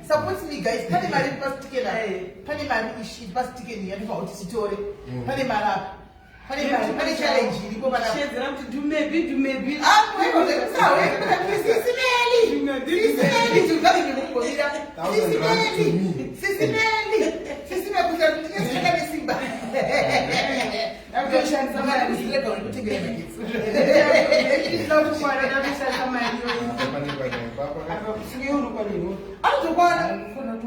Support me, guys. Pani mari pas ticket na. Pani mari ishi pas ticket ni. Adi fa oti sitore. Pani mara. Pani challenge. Ni ko mana. Share gram to do maybe. Ah, we go there. Sawa. SIS MELLY. SIS MELLY. Tu kali ni ko ira. SIS MELLY. SIS MELLY. SIS MELLY kuja kutika kama Simba. Ndio shani sama na nisile kwa kutika kama kids. Ndio tu kwa ndio shani sama hiyo. Pani kwa papa. Hapo sio kwa nini? Auto bwana.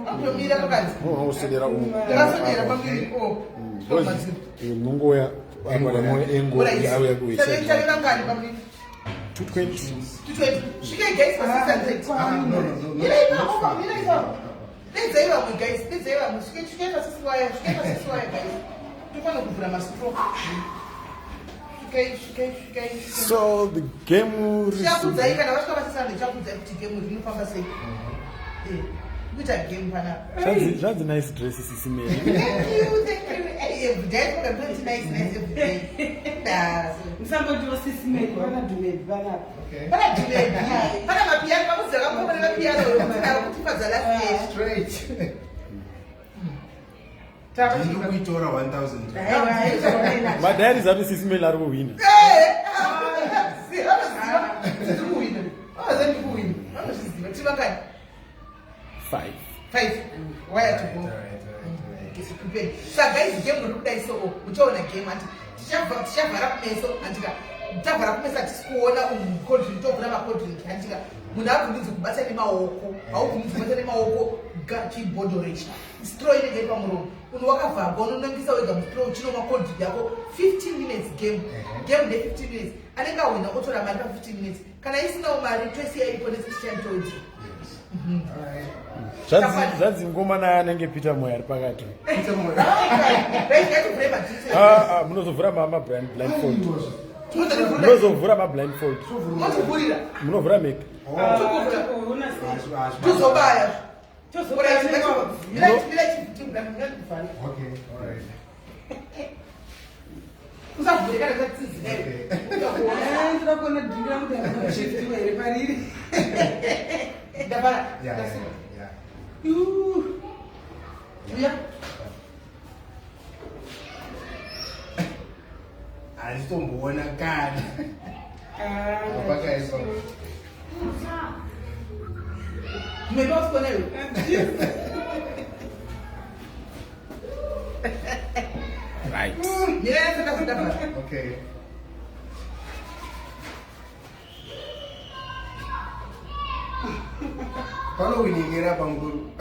Auto mira kazi. Usidera Ndakasodera pamiri ko. Mungu ya amara mo engo yawe ya kuisha. Sasa ngani pamiri? 220. 220. Shike guys for 600. No. Ile ina. Let's say what guys. Let's say what. Shike for 6 wire. Shike for 6 wire guys. Tukana kuvura masitro. Shike. So the game Chakuzaika na washika basisana chakuzaika kuti game rinofamba sei. Kuita game pana. That's a nice dress, SIS MELLY. Thank you. Every day for the nice every day. Somebody was SIS MELLY. Bana do it. Okay. Bana do it. Bana mapiano bakuzela kwa na piano kutifaza last Straight. Tabu kuitora 1000. My dad is happy SIS MELLY are winning. Five. Where to go? So guys, game will play so uchaona game ati tishavhara kumeso andika tabhara kumesa tisikuona cold top na cold drink andika munhu abvunidzi kubata nemaoko haubvunidzi kubata nemaoko keyboard recha straw inenge pamuromo munhu wakavharwa unonangisa wega mustraw uchinoma cold drink yako 15 minutes game ne 15 minutes anenge awina otora mari pa 15 minutes kana isinawo mari toisiya iripo nesichandodzi Zvanzi ngoma naanenge Peter Moyo ari pakati. Munozovhura blindfold. Munozovhura mablindfold. Munovhura make. Tuzobaya. Alitomboona kana. Apaka hizo. Tumetoka kwa leo. Right. Okay. Pano winingera panguru.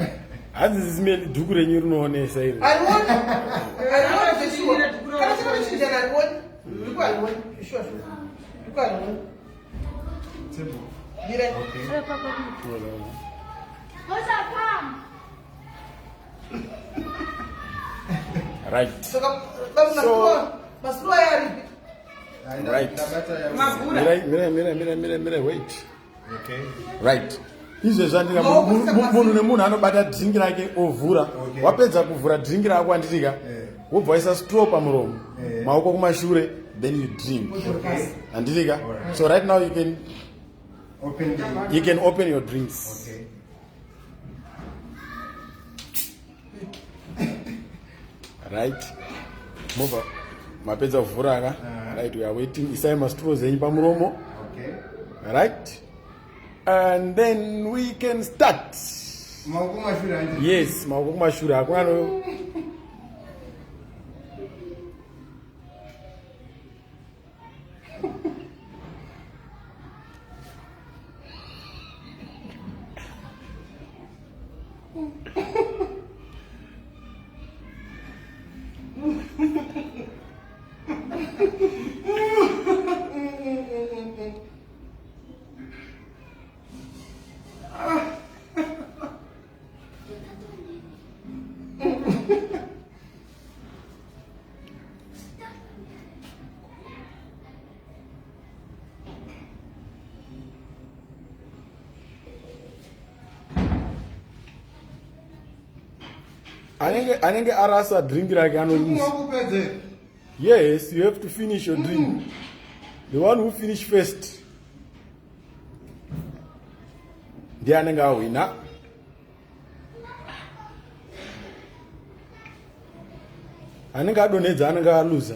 Hanzi SIS MELLY dhuku renyu rinoonesa iri. Right. So Mira, wait. Okay. Right. Izvo zvandika munhu nemunhu anobata dringi rake ovhura. Wapedza kuvhura dringi rako anditika. Wobva waisa straw pamuromo. Maoko kumashure, then you drink. Anditika. So right now you can open your drinks. Okay. Right. Move up. Mapedza kuvhura ka. Right, we are waiting. Isai mastraws enyu pamuromo. Okay. Right. And then we can start. Yes, maoko kumashure hakuna no. anenge arasa drink like Kumapedze. yes, you have to finish your drink. The one who finish first ndiye anenge awina. Anenge adonedza anenge aluza.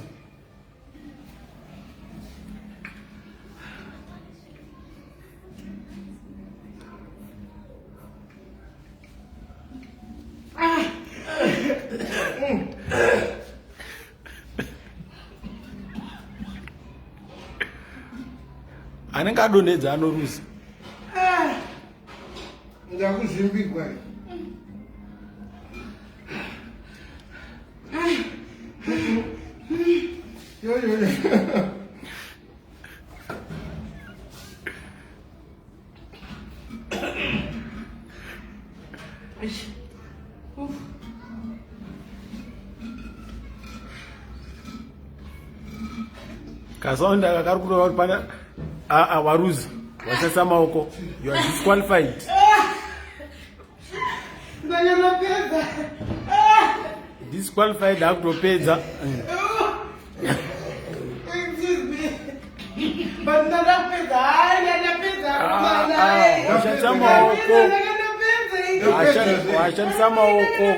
Anenge adonedza anoruza. Ndakuzvimbigwa. Yo. Kasaunda kakarukura pana waruza wasasa maoko, you are disqualified. Disqualified hakutopedza. Excuse me. But ndapedza. Wasasa maoko. Washandisa maoko.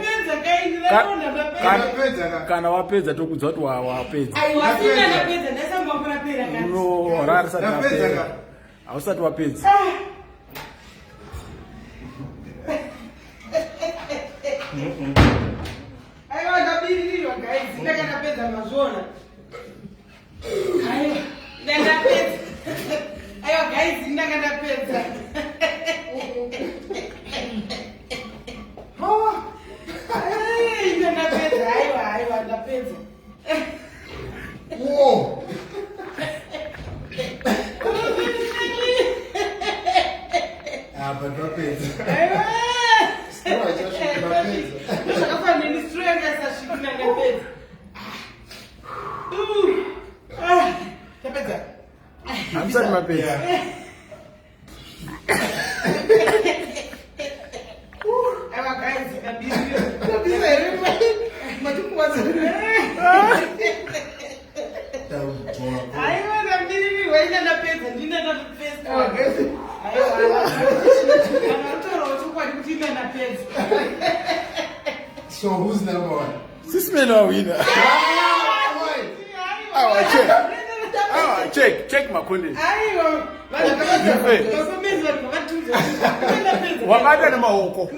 Kana wapedza tokudza kuti wapedza. No, rarisa tapedza. Hausati wapedza. Aiwa ndabirirwa guys, ndakapedza mazvona. Aiwa, ndakapedza. Aiwa guys, ndakapedza. Oh. Ai, ndakapedza. Aiwa, ndapedza. Whoa. But ndapedza. Aiwa. Sikuwa chashuka ndapedza. Ndakafanira strength asasvika ndapedza. Ndapedza. Hamsati mapedza. Aiwa guys, ndabirirwa. Aiwa ndabirirwa ina ndapedza ndina ndapedza. So who's number one? SIS MELLY awina. Check makonde. Wabata na maoko.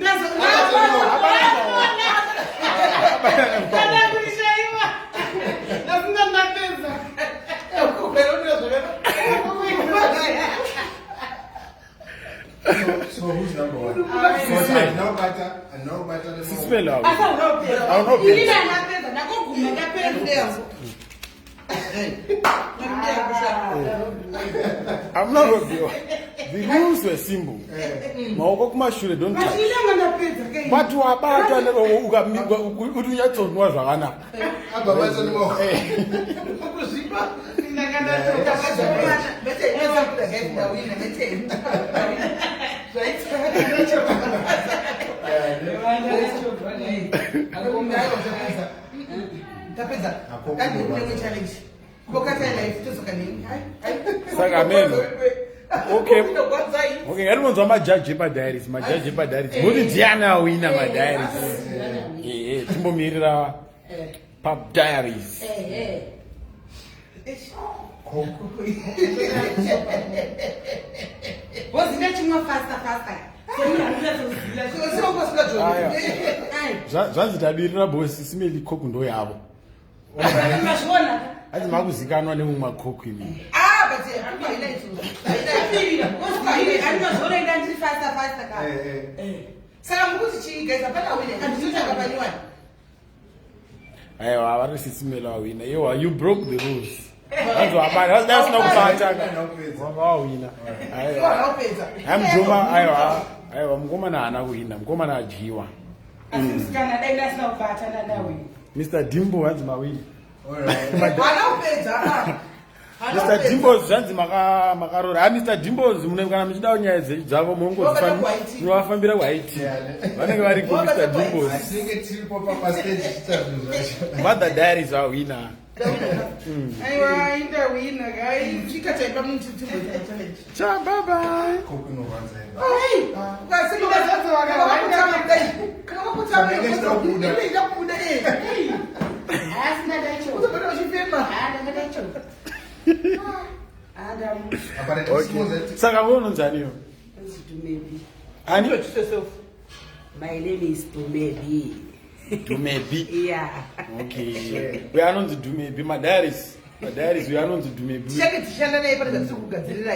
So who's number one? I know better than SIS MELLY awina. I'm not robbing. The rules were simple. Maoko kumashure don't touch. But wabata na ukamigwa utunyatsonwa zvakanaka. Ababata ni mo. Saka meno. Okay. Okay, everyone's on my judge diaries. My judge diaries. Mudi Diana wina my diaries. Timbo mirira pub diaries. Was it that faster? Zvanzi tabirira bosi SIS MELLY cook ndo yavo. Ati makuzikanwa nemumwe cook imi. Aiwa, vari SIS MELLY awina. You broke the rules. That's no pattern. Wawina. Amjuma aiwa mngomana hana kuhina, mngomana ajiwa. Nawe. Mr. Dimbo hanzi mawili. Alright. Mr. Dimbos zvanzi makarora. Ha Mr. Dimbos kana muchida nyaya dzavo munovafambira white. Vanenge vari ku Mr. Dimbos. Mother Diaries are winner. Aiwa, inda winner guys. Fika taipa muntu Ciao, bye bye. Hey, ukasema watoto wakawanda kama kutama ndio kuda Asina dacho. utapata ushifema Dacho. Adam. Okay. Saka unonzaniyo? Dumebi. Ani? My name is Dumebi. Dumebi? Yeah. Okay. We are not the Dumebi. My diaries, we are not the Dumebi. Chake tishanda naye pale za kugadzirira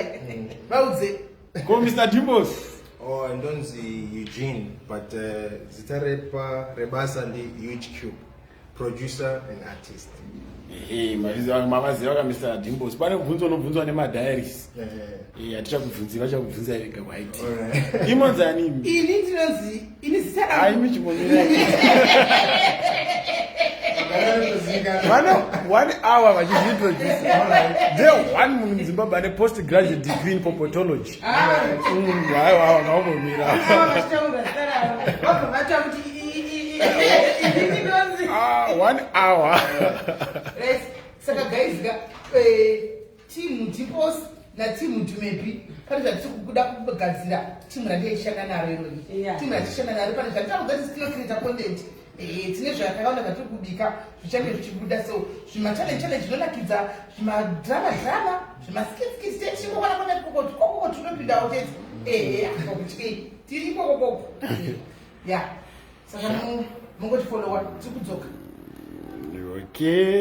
bauze. Ko Mr. Dimbos. Oh, I don't see Eugene, but Zitarepa Rebasa ndi Huge Cube, producer and artist. Hey, mavazi waka Mr. Dimbos. Pane kubvunzwa unobvunzwa nema diaries. Atichakubvunzira vachakubvunza ega white. Imonzani imi? Ini ndinozi, ini zita. Ai michimomira. One hour vachizviintroduce. There one munhu muZimbabwe ane postgraduate degree in popotology. Haiwa ngaumomira. Ah, 1 hour. Saka guys team Dimbos na team Dumebi pane zvatikuda kugadzira team randeishanda naro irori. Team ratishanda naro pane zvatikuda still create content. Tine zvakawanda zvatiri kubika zvichange zvichibuda, so zvimachallenge zvinonakidza, zvimadrama zvimaskits techingokwana kwene koko tunopindawo tete akakutyi tiri kokoko ya saka mungotifollowa tiri kudzoka. Okay.